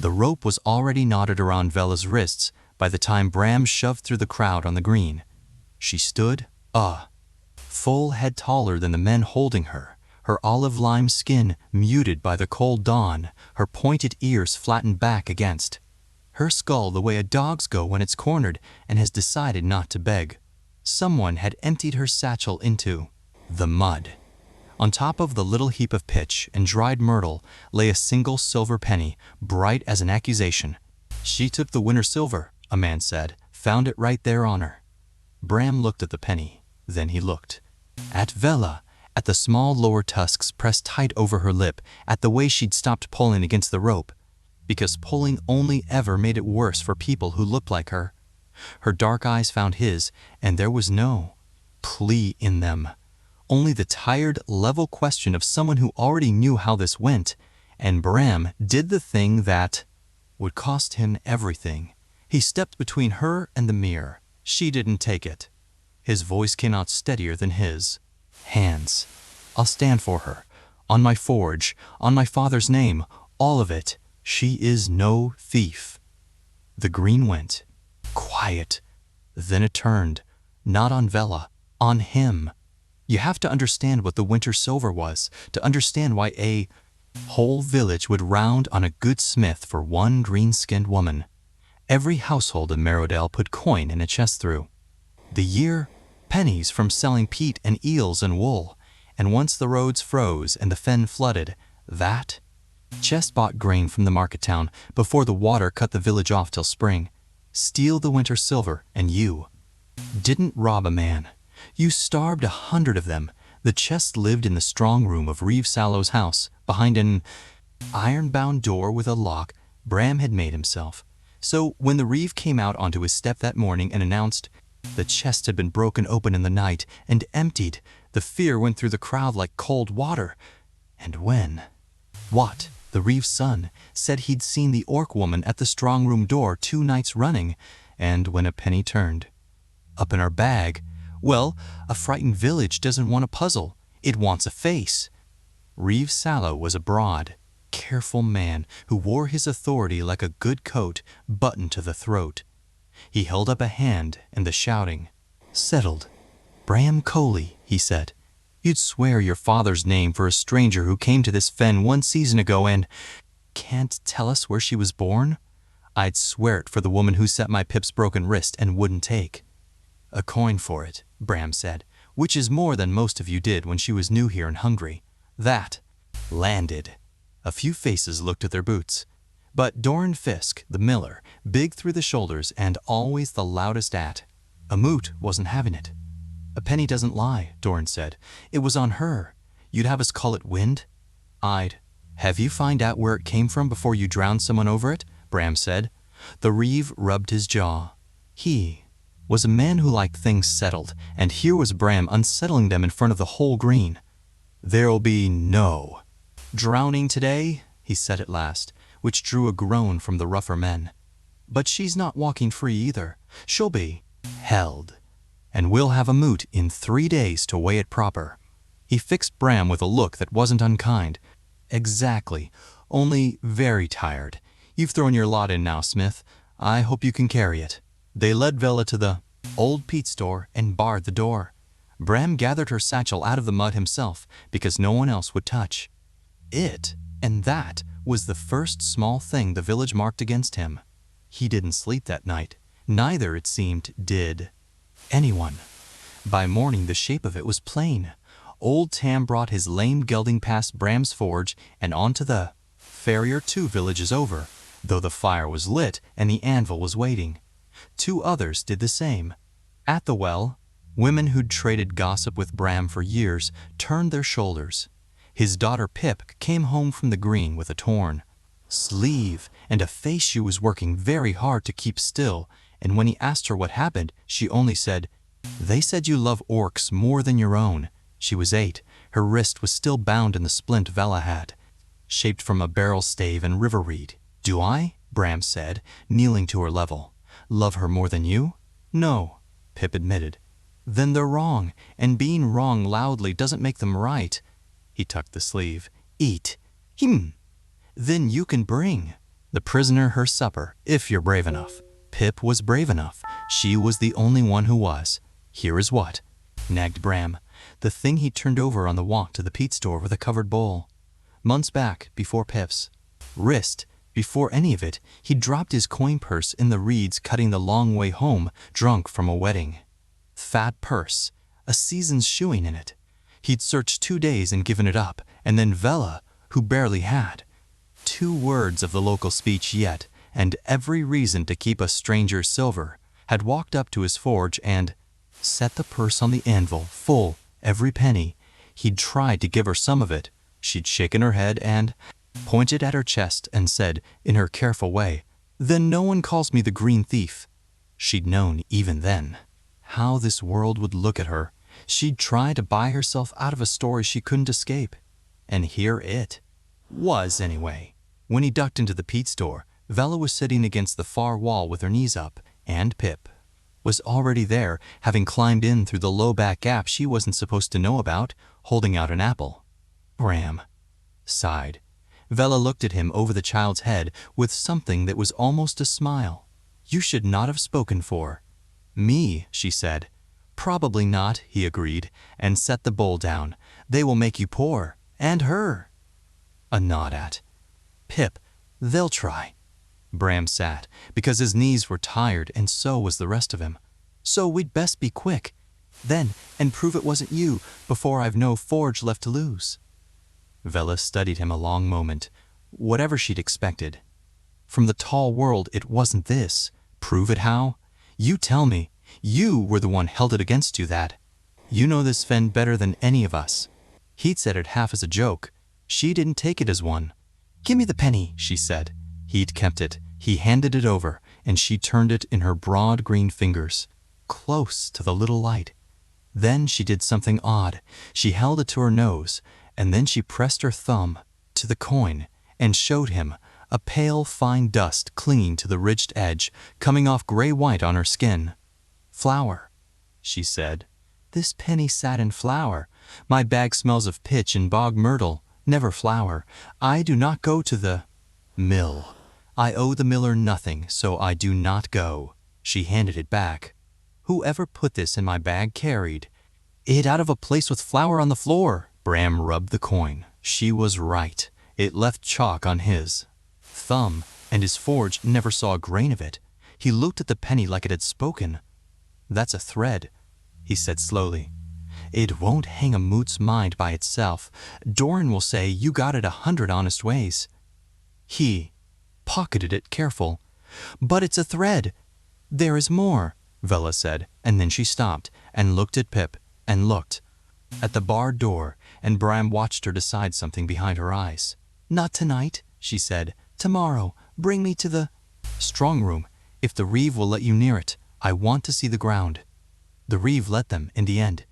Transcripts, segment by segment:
The rope was already knotted around Vela's wrists by the time Bram shoved through the crowd on the green. She stood, full head taller than the men holding her, her olive lime skin muted by the cold dawn, her pointed ears flattened back against her skull the way a dog's go when it's cornered and has decided not to beg. Someone had emptied her satchel into the mud. On top of the little heap of pitch and dried myrtle lay a single silver penny, bright as an accusation. "She took the winter silver," a man said, "found it right there on her." Bram looked at the penny. Then he looked at Vela, at the small lower tusks pressed tight over her lip, at the way she'd stopped pulling against the rope, because pulling only ever made it worse for people who looked like her. Her dark eyes found his, and there was no plea in them. Only the tired, level question of someone who already knew how this went, and Bram did the thing that would cost him everything. He stepped between her and the mirror. She didn't take it. His voice came out steadier than his. "Hands. I'll stand for her. On my forge, on my father's name, all of it. She is no thief." The green went quiet. Then it turned, not on Vela, on him. You have to understand what the winter silver was to understand why a whole village would round on a good smith for one green-skinned woman. Every household in Merrowdell put coin in a chest through the year, pennies from selling peat and eels and wool, and once the roads froze and the fen flooded, that chest bought grain from the market town before the water cut the village off till spring. Steal the winter silver, and you didn't rob a man. You starved 100 of them. The chest lived in the strong room of Reeve Sallow's house, behind an iron-bound door with a lock Bram had made himself. So when the Reeve came out onto his step that morning and announced the chest had been broken open in the night and emptied, the fear went through the crowd like cold water. And when Wat, the Reeve's son, said he'd seen the orc woman at the strong room door 2 nights running, and when a penny turned up in our bag, well, a frightened village doesn't want a puzzle. It wants a face. Reeve Sallow was a broad, careful man who wore his authority like a good coat buttoned to the throat. He held up a hand, and the shouting settled. "Bram Coley," he said, "you'd swear your father's name for a stranger who came to this fen 1 season ago and can't tell us where she was born? I'd swear it for the woman who set my Pip's broken wrist and wouldn't take a coin for it," Bram said, "which is more than most of you did when she was new here and hungry." That landed. A few faces looked at their boots. But Doran Fisk, the miller, big through the shoulders and always the loudest at a moot, wasn't having it. "A penny doesn't lie," Doran said. "It was on her. You'd have us call it wind?" "I'd have you find out where it came from before you drowned someone over it," Bram said. The Reeve rubbed his jaw. He was a man who liked things settled, and here was Bram unsettling them in front of the whole green. "There'll be no drowning today," he said at last, which drew a groan from the rougher men. "But she's not walking free either. She'll be held, and we'll have a moot in 3 days to weigh it proper." He fixed Bram with a look that wasn't unkind. "Exactly, only very tired. You've thrown your lot in now, Smith. I hope you can carry it." They led Vela to the old peat store and barred the door. Bram gathered her satchel out of the mud himself because no one else would touch it, and that was the first small thing the village marked against him. He didn't sleep that night. Neither, it seemed, did anyone. By morning the shape of it was plain. Old Tam brought his lame gelding past Bram's forge and onto the farrier 2 villages over, though the fire was lit and the anvil was waiting. 2 others did the same. At the well, women who'd traded gossip with Bram for years turned their shoulders. His daughter Pip came home from the green with a torn sleeve and a face she was working very hard to keep still, and when he asked her what happened, she only said, "They said you love orcs more than your own." She was 8. Her wrist was still bound in the splint Vela had, shaped from a barrel stave and river reed. "Do I?" Bram said, kneeling to her level. "Love her more than you?" "No," Pip admitted. "Then they're wrong, and being wrong loudly doesn't make them right." He tucked the sleeve. "Eat." "Then you can bring." The prisoner her supper, if you're brave enough. Pip was brave enough. She was the only one who was. Here is what, nagged Bram, the thing he turned over on the walk to the Pete store with a covered bowl. Months back, before Pip's wrist, before any of it, he dropped his coin purse in the reeds cutting the long way home, drunk from a wedding. Fat purse, a season's shoeing in it. He'd searched 2 days and given it up, and then Vela, who barely had 2 words of the local speech yet, and every reason to keep a stranger's silver, had walked up to his forge and set the purse on the anvil, full, every penny. He'd tried to give her some of it. She'd shaken her head and pointed at her chest and said, in her careful way, "Then no one calls me the green thief." She'd known, even then, how this world would look at her. She'd tried to buy herself out of a story she couldn't escape. And here it was, anyway. When he ducked into the Pete store, Vela was sitting against the far wall with her knees up, and Pip was already there, having climbed in through the low back gap she wasn't supposed to know about, holding out an apple. Bram sighed. Vela looked at him over the child's head with something that was almost a smile. "You should not have spoken for me," she said. "Probably not," he agreed, and set the bowl down. "They will make you poor, and her." A nod at Pip. "They'll try." Bram sat, because his knees were tired and so was the rest of him. "So we'd best be quick, then, and prove it wasn't you, before I've no forge left to lose." Vela studied him a long moment, whatever she'd expected. From the tall world, it wasn't this. Prove it how? You tell me. You were the one held it against you that. You know this fen better than any of us. He'd said it half as a joke. She didn't take it as one. "Give me the penny," she said. He'd kept it. He handed it over, and she turned it in her broad green fingers, close to the little light. Then she did something odd. She held it to her nose, and then she pressed her thumb to the coin and showed him a pale, fine dust clinging to the ridged edge, coming off gray-white on her skin. "Flour," she said. "This penny sat in flour. My bag smells of pitch and bog myrtle, never flour. I do not go to the mill. I owe the miller nothing, so I do not go." She handed it back. "Whoever put this in my bag carried it out of a place with flour on the floor." Bram rubbed the coin. She was right. It left chalk on his thumb, and his forge never saw a grain of it. He looked at the penny like it had spoken. "That's a thread," he said slowly. "It won't hang a moot's mind by itself. Doran will say you got it 100 honest ways." He pocketed it careful. "But it's a thread." "There is more," Vela said, and then she stopped and looked at Pip and looked at the barred door, and Bram watched her decide something behind her eyes. "Not tonight," she said. "Tomorrow. Bring me to the strong room, if the reeve will let you near it. I want to see the ground." The reeve let them, in the end,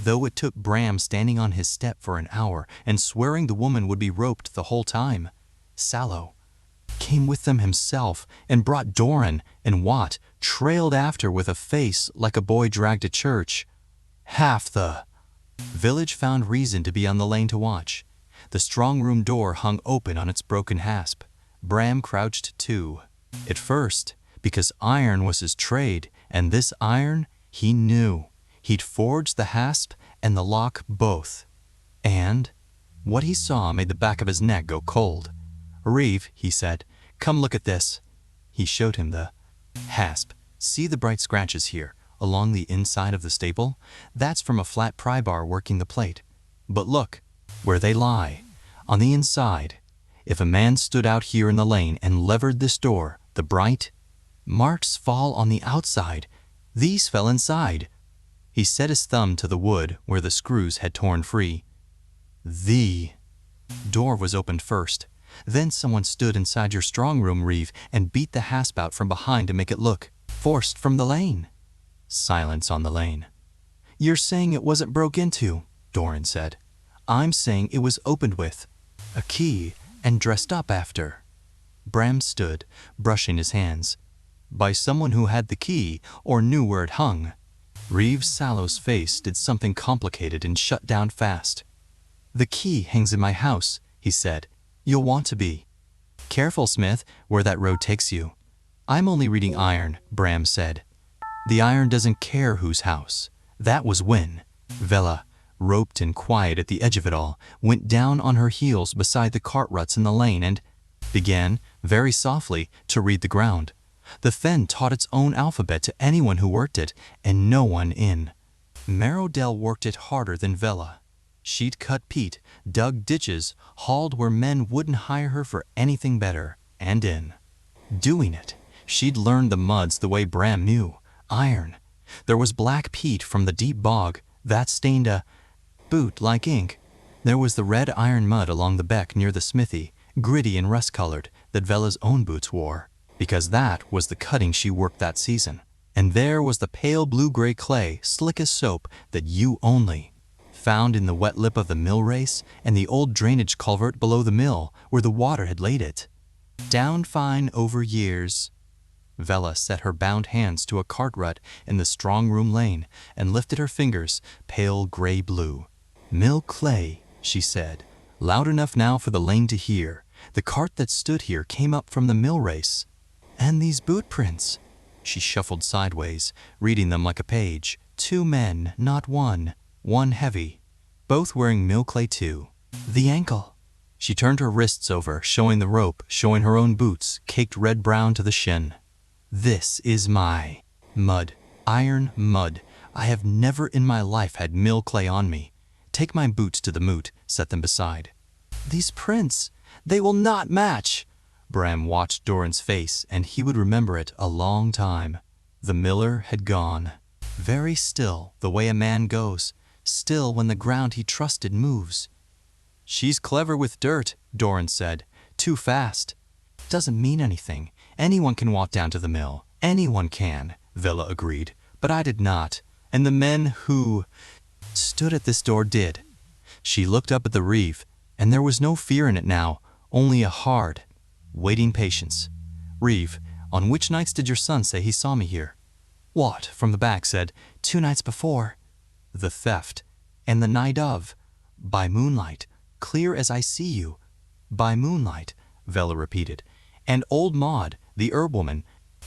though it took Bram standing on his step for an hour and swearing the woman would be roped the whole time. Sallow came with them himself and brought Doran, and Watt trailed after with a face like a boy dragged to church. Half the village found reason to be on the lane to watch. The strong room door hung open on its broken hasp. Bram crouched too. At first, because iron was his trade, and this iron he knew. He'd forged the hasp and the lock both. And what he saw made the back of his neck go cold. "Reeve," he said, "come look at this." He showed him the hasp. "See the bright scratches here, along the inside of the staple? That's from a flat pry bar working the plate. But look, where they lie, on the inside. If a man stood out here in the lane and levered this door, the bright marks fall on the outside. These fell inside." He set his thumb to the wood where the screws had torn free. The door was opened first. Then someone stood inside your strong room, Reeve, and beat the hasp out from behind to make it look forced from the lane. Silence on the lane. "You're saying it wasn't broke into," Doran said. "I'm saying it was opened with a key and dressed up after." Bram stood, brushing his hands. "By someone who had the key or knew where it hung." Reeve Sallow's face did something complicated and shut down fast. "The key hangs in my house," he said. "You'll want to be Careful, Smith, where that road takes you. I'm only reading iron, Bram said. The iron doesn't care whose house. That was when Vela, roped and quiet at the edge of it all, went down on her heels beside the cart ruts in the lane and began, very softly, to read the ground. The fen taught its own alphabet to anyone who worked it, and no one in Merrowdell worked it harder than Vela. She'd cut peat, dug ditches, hauled where men wouldn't hire her for anything better, and in doing it, she'd learned the muds the way Bram knew, iron. There was black peat from the deep bog, that stained a boot like ink. There was the red iron mud along the beck near the smithy, gritty and rust-colored, that Vela's own boots wore, because that was the cutting she worked that season. And there was the pale blue-gray clay, slick as soap, that you only found in the wet lip of the mill race and the old drainage culvert below the mill where the water had laid it. Down fine over years. Vela set her bound hands to a cart rut in the strong-room lane and lifted her fingers, pale gray-blue. Mill clay, she said, loud enough now for the lane to hear. The cart that stood here came up from the mill race. And these boot prints. She shuffled sideways, reading them like a page. 2 men, not one. One heavy. Both wearing mill clay too. The ankle. She turned her wrists over, showing the rope, showing her own boots, caked red-brown to the shin. This is my mud. Iron mud. I have never in my life had mill clay on me. Take my boots to the moot, set them beside. These prints, they will not match. Bram watched Doran's face, and he would remember it a long time. The miller had gone. Very still, the way a man goes, still when the ground he trusted moves. She's clever with dirt, Doran said. Too fast. Doesn't mean anything. Anyone can walk down to the mill. Anyone can, Vela agreed. But I did not. And the men who stood at this door did. She looked up at the reeve, and there was no fear in it now, only a hard, waiting patience. Reeve, on which nights did your son say he saw me here? Wat, from the back, said, 2 nights before. The theft, and the night of. By moonlight, clear as I see you. By moonlight, Vela repeated. And old Maud, the herb-woman,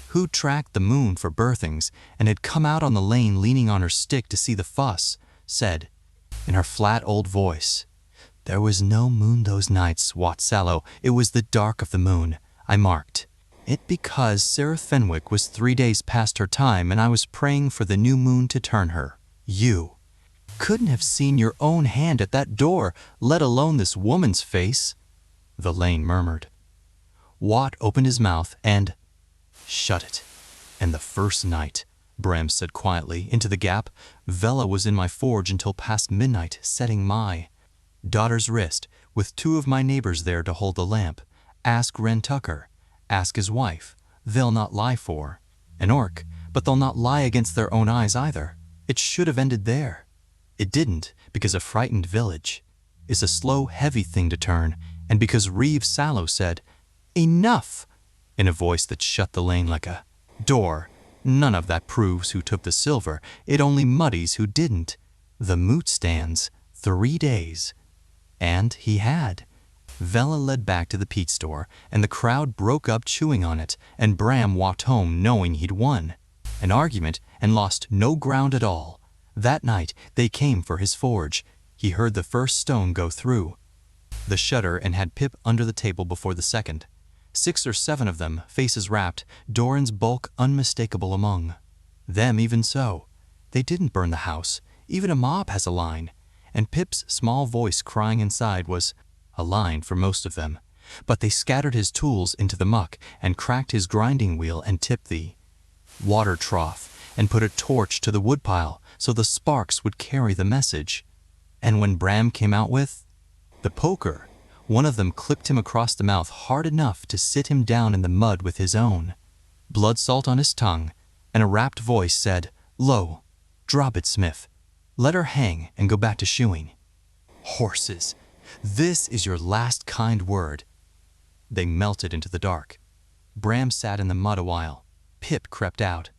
who tracked the moon for birthings and had come out on the lane leaning on her stick to see the fuss, said, in her flat old voice, there was no moon those nights, Wat Sallow. It was the dark of the moon. I marked it because Sarah Fenwick was 3 days past her time and I was praying for the new moon to turn her. You couldn't have seen your own hand at that door, let alone this woman's face. The lane murmured. Wat opened his mouth and shut it. And the first night, Bram said quietly, into the gap, Vela was in my forge until past midnight, setting my daughter's wrist, with 2 of my neighbors there to hold the lamp. Ask Wren Tucker. Ask his wife. They'll not lie for an orc, but they'll not lie against their own eyes either. It should have ended there. It didn't, because a frightened village is a slow, heavy thing to turn, and because Reeve Sallow said, enough, in a voice that shut the lane like a door. None of that proves who took the silver. It only muddies who didn't. The moot stands 3 days. And he had. Vela led back to the peat store, and the crowd broke up chewing on it, and Bram walked home knowing he'd won an argument and lost no ground at all. That night they came for his forge. He heard the first stone go through the shutter and had Pip under the table before the second. 6 or 7 of them, faces wrapped, Doran's bulk unmistakable among them. Even so, they didn't burn the house. Even a mob has a line, and Pip's small voice crying inside was a line for most of them. But they scattered his tools into the muck and cracked his grinding wheel and tipped the water trough and put a torch to the woodpile so the sparks would carry the message. And when Bram came out with the poker, one of them clipped him across the mouth hard enough to sit him down in the mud with his own blood salt on his tongue, and a rapt voice said, "Lo, drop it, Smith. Let her hang and go back to shoeing. Horses, this is your last kind word." They melted into the dark. Bram sat in the mud a while. Pip crept out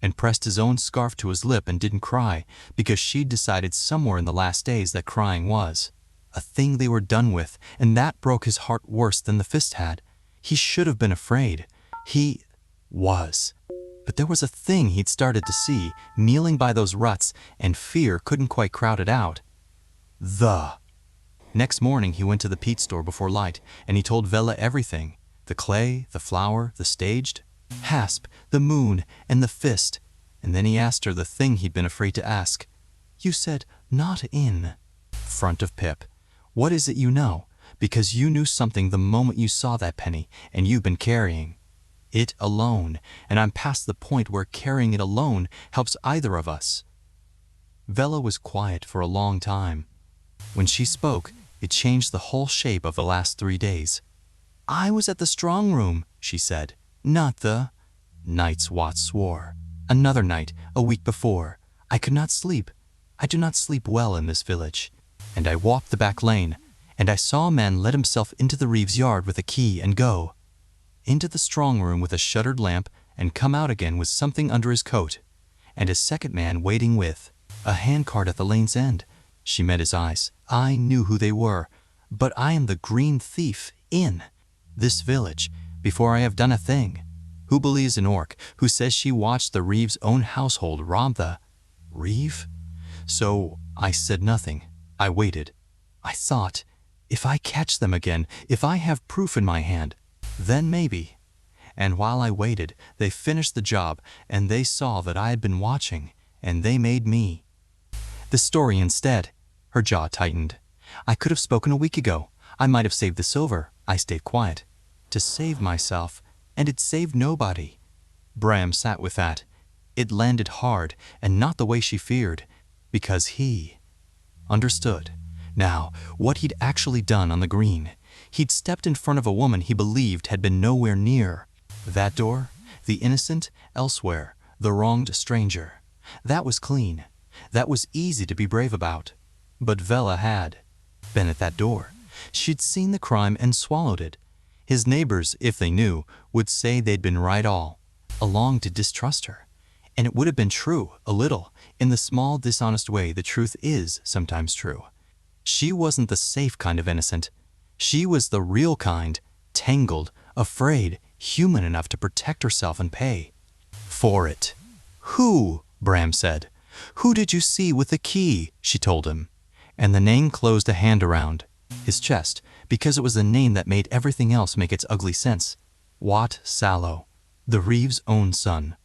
and pressed his own scarf to his lip and didn't cry, because she'd decided somewhere in the last days that crying was a thing they were done with, and that broke his heart worse than the fist had. He should have been afraid. He was. But there was a thing he'd started to see, kneeling by those ruts, and fear couldn't quite crowd it out. Next morning he went to the peat store before light, and he told Vela everything. The clay, the flour, the staged, hasp, the moon, and the fist. And then he asked her the thing he'd been afraid to ask. "You said, 'not in front of Pip.' What is it you know? Because you knew something the moment you saw that penny, and you've been carrying it alone, and I'm past the point where carrying it alone helps either of us." Vela was quiet for a long time. When she spoke, it changed the whole shape of the last 3 days. "I was at the strong room," she said, "not the nights," Watts swore. "Another night, a week before. I could not sleep. I do not sleep well in this village. And I walked the back lane, and I saw a man let himself into the Reeves' yard with a key and go into the strong room with a shuttered lamp and come out again with something under his coat, and a second man waiting with a handcart at the lane's end." She met his eyes. "I knew who they were, but I am the green thief in this village before I have done a thing. Who believes in Orc, who says she watched the Reeves' own household rob the Reeve? So I said nothing. I waited. I thought, if I catch them again, if I have proof in my hand, then maybe. And while I waited, they finished the job, and they saw that I had been watching, and they made me the story instead." Her jaw tightened. "I could have spoken a week ago. I might have saved the silver. I stayed quiet. To save myself, and it saved nobody." Bram sat with that. It landed hard, and not the way she feared, because he understood now what he'd actually done on the green. He'd stepped in front of a woman he believed had been nowhere near that door, the innocent elsewhere, the wronged stranger. That was clean. That was easy to be brave about. But Vela had been at that door. She'd seen the crime and swallowed it. His neighbors, if they knew, would say they'd been right all along to distrust her. And it would have been true, a little, in the small, dishonest way the truth is sometimes true. She wasn't the safe kind of innocent. She was the real kind, tangled, afraid, human enough to protect herself and pay for it. "Who?" Bram said. "Who did you see with the key?" she told him. And the name closed a hand around his chest, because it was the name that made everything else make its ugly sense. Wat Sallow, the Reeves' own son.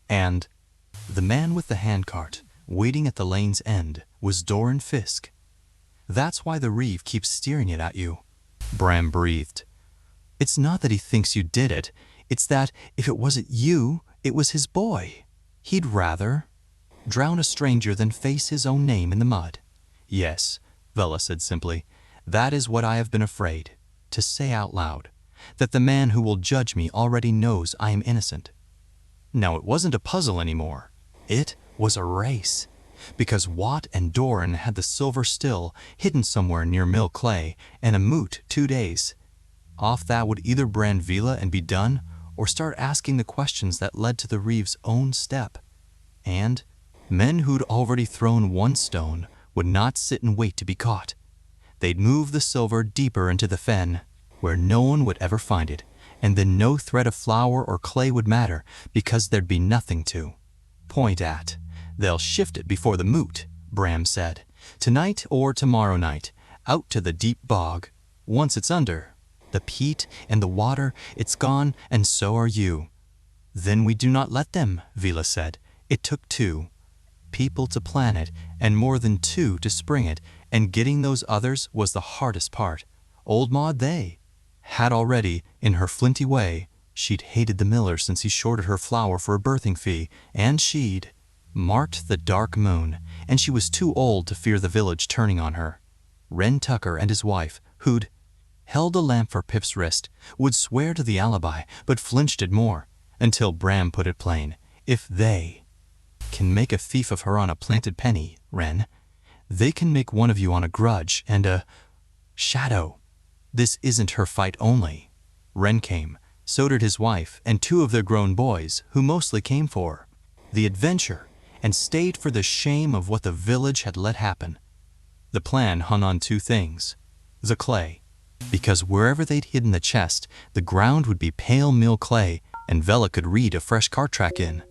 And the man with the handcart, waiting at the lane's end, was Doran Fisk. "That's why the Reeve keeps steering it at you," Bram breathed. "It's not that he thinks you did it. It's that if it wasn't you, it was his boy. He'd rather drown a stranger than face his own name in the mud." "Yes," Vela said simply, "that is what I have been afraid to say out loud, that the man who will judge me already knows I am innocent." Now it wasn't a puzzle anymore. It was a race. Because Watt and Doran had the silver still, hidden somewhere near Mill Clay, and a moot 2 days. Off that would either brand Vela and be done, or start asking the questions that led to the Reeves' own step. And men who'd already thrown one stone would not sit and wait to be caught. They'd move the silver deeper into the fen, where no one would ever find it, and then no thread of flour or clay would matter, because there'd be nothing to point at. "They'll shift it before the moot," Bram said. "Tonight or tomorrow night, out to the deep bog. Once it's under the peat and the water, it's gone, and so are you." "Then we do not let them," Vela said. "It took 2 people to plan it, and more than 2 to spring it, and getting those others was the hardest part. Old Maud, they had already, in her flinty way, she'd hated the miller since he shorted her flour for a birthing fee, and she'd marked the dark moon, and she was too old to fear the village turning on her. Wren Tucker and his wife, who'd held a lamp for Pip's wrist, would swear to the alibi, but flinched it more, until Bram put it plain. "If they can make a thief of her on a planted penny, Wren, they can make one of you on a grudge and a shadow. This isn't her fight only." Wren came, so did his wife and 2 of their grown boys, who mostly came for the adventure and stayed for the shame of what the village had let happen. The plan hung on 2 things: the clay because wherever they'd hidden the chest, the ground would be pale mill clay, and Vela could read a fresh cart track in.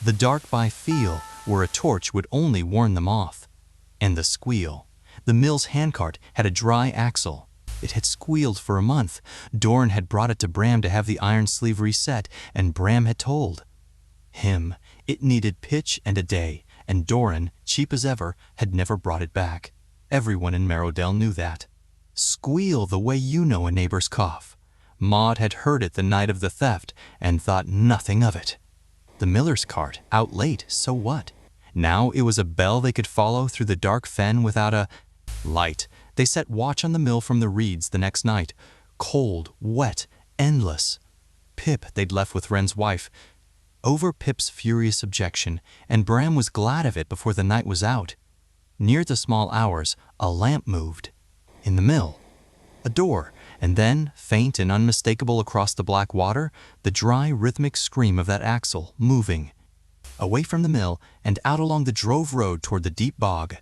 The dark by feel, where a torch would only warn them off. And the squeal. The mill's handcart had a dry axle. It had squealed for a month. Doran had brought it to Bram to have the iron sleeve reset, and Bram had told him it needed pitch and a day, and Doran, cheap as ever, had never brought it back. Everyone in Merrowdell knew that. Squeal the way you know a neighbor's cough. Maud had heard it the night of the theft and thought nothing of it. The miller's cart, out late, so what? Now it was a bell they could follow through the dark fen without a light. They set watch on the mill from the reeds the next night. Cold, wet, endless. Pip they'd left with Wren's wife. Over Pip's furious objection, and Bram was glad of it before the night was out. Near the small hours, a lamp moved. In the mill. A door, and then, faint and unmistakable across the black water, the dry, rhythmic scream of that axle, moving. Away from the mill, and out along the drove road toward the deep bog.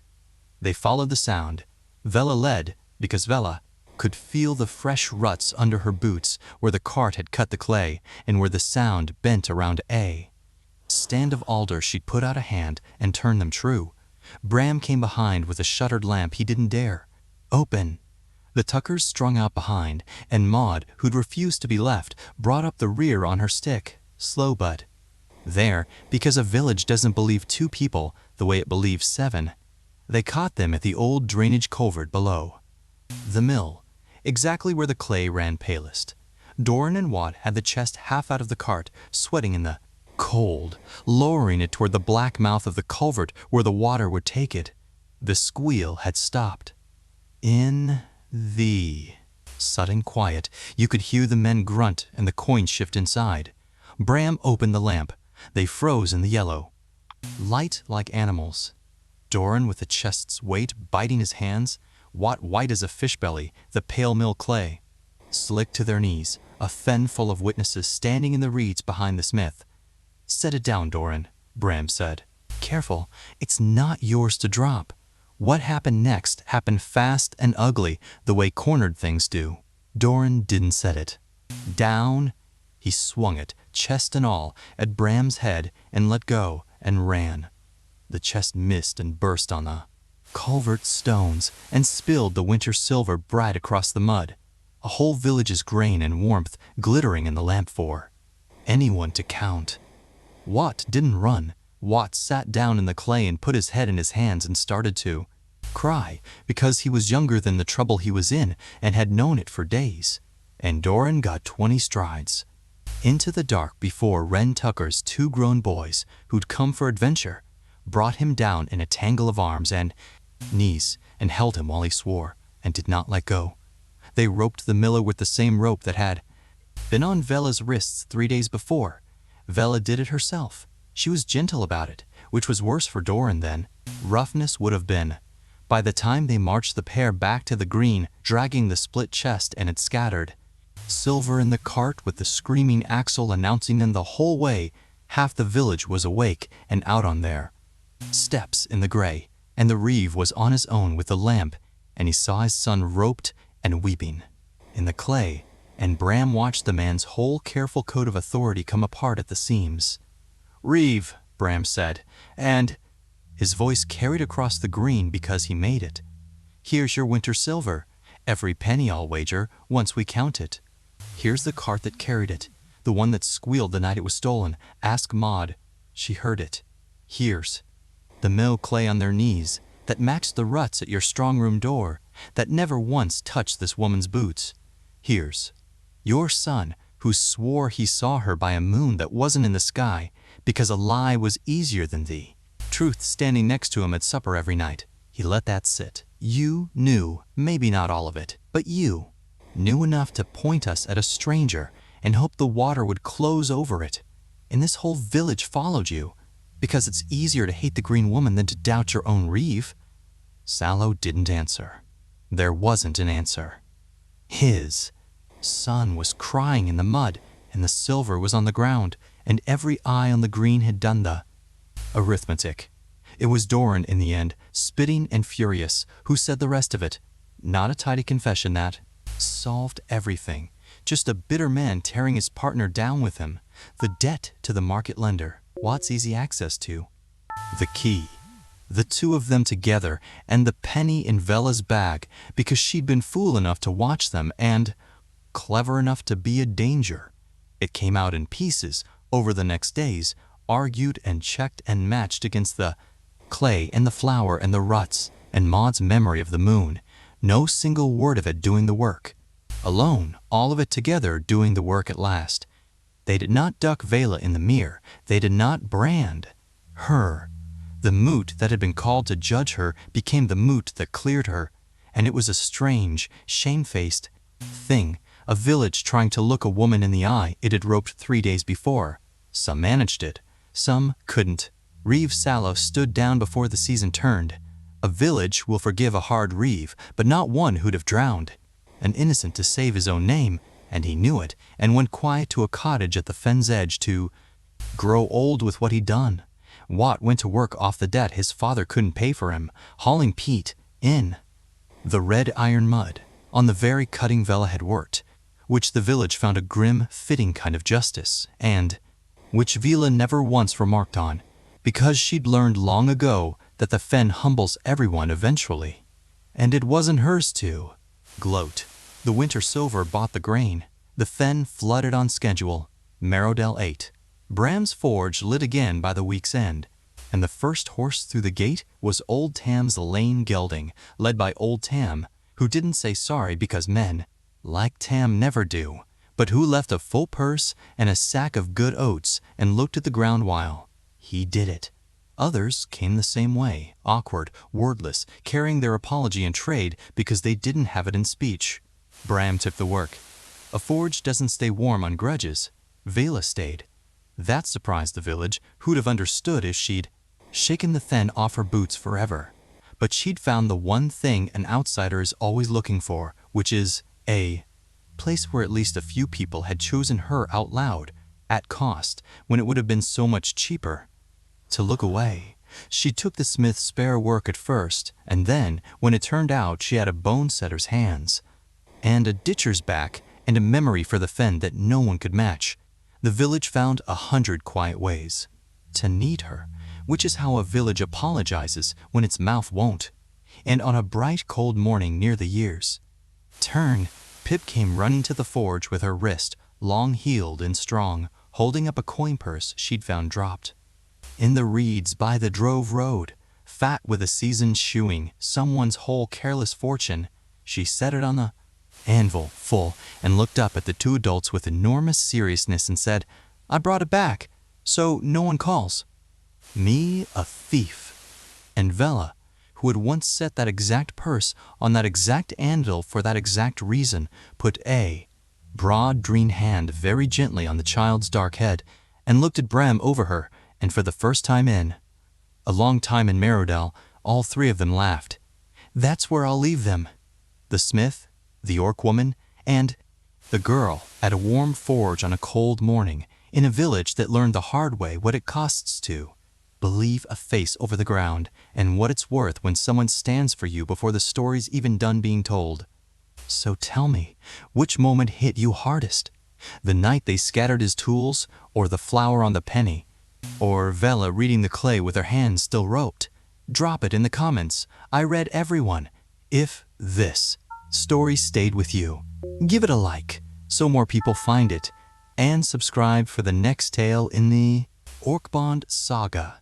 They followed the sound. Vela led, because Vela could feel the fresh ruts under her boots where the cart had cut the clay, and where the sound bent around a stand of alder. She'd put out a hand and turn them true. Bram came behind with a shuttered lamp he didn't dare open. The Tuckers strung out behind, and Maud, who'd refused to be left, brought up the rear on her stick, slow but. There, because a village doesn't believe two people the way it believes seven, they caught them at the old drainage culvert below. The mill, exactly where the clay ran palest. Doran and Watt had the chest half out of the cart, sweating in the cold, lowering it toward the black mouth of the culvert where the water would take it. The squeal had stopped. In the sudden quiet, you could hear the men grunt and the coin shift inside. Bram opened the lamp. They froze in the yellow. Light like animals. Doran with the chest's weight biting his hands, Watt white as a fish belly, the pale mill clay. Slick to their knees, a fen full of witnesses standing in the reeds behind the smith. Set it down, Doran, Bram said. Careful, it's not yours to drop. What happened next happened fast and ugly, the way cornered things do. Doran didn't set it. Down, he swung it, chest and all, at Bram's head and let go and ran. The chest missed and burst on the culvert stones and spilled the winter silver bright across the mud. A whole village's grain and warmth glittering in the lamp for anyone to count. Watt didn't run. Watt sat down in the clay and put his head in his hands and started to cry because he was younger than the trouble he was in and had known it for days. And Doran got 20 strides into the dark before Wren Tucker's two grown boys, who'd come for adventure, brought him down in a tangle of arms and knees and held him while he swore and did not let go. They roped the miller with the same rope that had been on Vela's wrists 3 days before. Vela did it herself. She was gentle about it, which was worse for Doran than roughness would have been. By the time they marched the pair back to the green, dragging the split chest and its scattered silver in the cart with the screaming axle announcing them the whole way, half the village was awake and out on their steps in the gray, and the reeve was on his own with the lamp, and he saw his son roped and weeping in the clay, and Bram watched the man's whole careful code of authority come apart at the seams. Reeve, Bram said, and his voice carried across the green because he made it. Here's your winter silver, every penny I'll wager, once we count it. Here's the cart that carried it, the one that squealed the night it was stolen. Ask Maud. She heard it. Here's the mill clay on their knees that matched the ruts at your strong room door, that never once touched this woman's boots. Here's your son, who swore he saw her by a moon that wasn't in the sky, because a lie was easier than thee. Truth standing next to him at supper every night. He let that sit. You knew, maybe not all of it, but you knew enough to point us at a stranger and hope the water would close over it. And this whole village followed you, because it's easier to hate the green woman than to doubt your own reeve. Sallow didn't answer. There wasn't an answer. His son was crying in the mud, and the silver was on the ground, and every eye on the green had done the arithmetic. It was Doran, in the end, spitting and furious, who said the rest of it. Not a tidy confession, that. solved everything. Just a bitter man tearing his partner down with him. The debt to the market lender, what's easy access to? The key. The two of them together, and the penny in Vela's bag, because she'd been fool enough to watch them and clever enough to be a danger. It came out in pieces over the next days, argued and checked and matched against the clay and the flower and the ruts and Maud's memory of the moon. No single word of it doing the work. Alone, all of it together doing the work at last. They did not duck Vela in the mirror. They did not brand her. The moot that had been called to judge her became the moot that cleared her, and it was a strange, shamefaced thing, a village trying to look a woman in the eye it had roped 3 days before. Some managed it, some couldn't. Reeve Sallow stood down before the season turned. A village will forgive a hard reeve, but not one who'd have drowned. An innocent to save his own name, and he knew it, and went quiet to a cottage at the fen's edge to grow old with what he'd done. Watt went to work off the debt his father couldn't pay for him, hauling peat in the red iron mud on the very cutting Vela had worked, which the village found a grim, fitting kind of justice, and which Vela never once remarked on, because she'd learned long ago that the fen humbles everyone eventually. And it wasn't hers to gloat. The winter sower bought the grain. The fen flooded on schedule. Merrowdell ate. Bram's forge lit again by the week's end, and the first horse through the gate was old Tam's lane gelding, led by old Tam, who didn't say sorry because men, like Tam, never do, but who left a full purse and a sack of good oats and looked at the ground while he did it. Others came the same way, awkward, wordless, carrying their apology in trade because they didn't have it in speech. Bram took the work. A forge doesn't stay warm on grudges. Vela stayed. That surprised the village, who'd have understood if she'd shaken the fen off her boots forever. But she'd found the one thing an outsider is always looking for, which is a place where at least a few people had chosen her out loud, at cost, when it would have been so much cheaper to look away. She took the smith's spare work at first, and then, when it turned out she had a bone setter's hands, and a ditcher's back, and a memory for the fen that no one could match, the village found 100 quiet ways to need her, which is how a village apologizes when its mouth won't. And on a bright, cold morning near the year's turn, Pip came running to the forge with her wrist, long-heeled and strong, holding up a coin purse she'd found dropped in the reeds by the drove road, fat with a season's shoeing, someone's whole careless fortune. She set it on the anvil full and looked up at the two adults with enormous seriousness and said, "I brought it back, so no one calls me a thief." And Vela, who had once set that exact purse on that exact anvil for that exact reason, put a broad green hand very gently on the child's dark head and looked at Bram over her, and for the first time in a long time in Merrowdell, all three of them laughed. "That's where I'll leave them." The smith, the orc woman, and the girl at a warm forge on a cold morning in a village that learned the hard way what it costs to believe a face over the ground and what it's worth when someone stands for you before the story's even done being told. So tell me, which moment hit you hardest? The night they scattered his tools, or the flour on the penny, or Vela reading the clay with her hands still roped? Drop it in the comments. I read everyone. If this story stayed with you, give it a like so more people find it, and subscribe for the next tale in the Orkbond saga.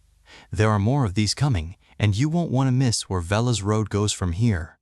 There are more of these coming, and you won't want to miss where Vela's road goes from here.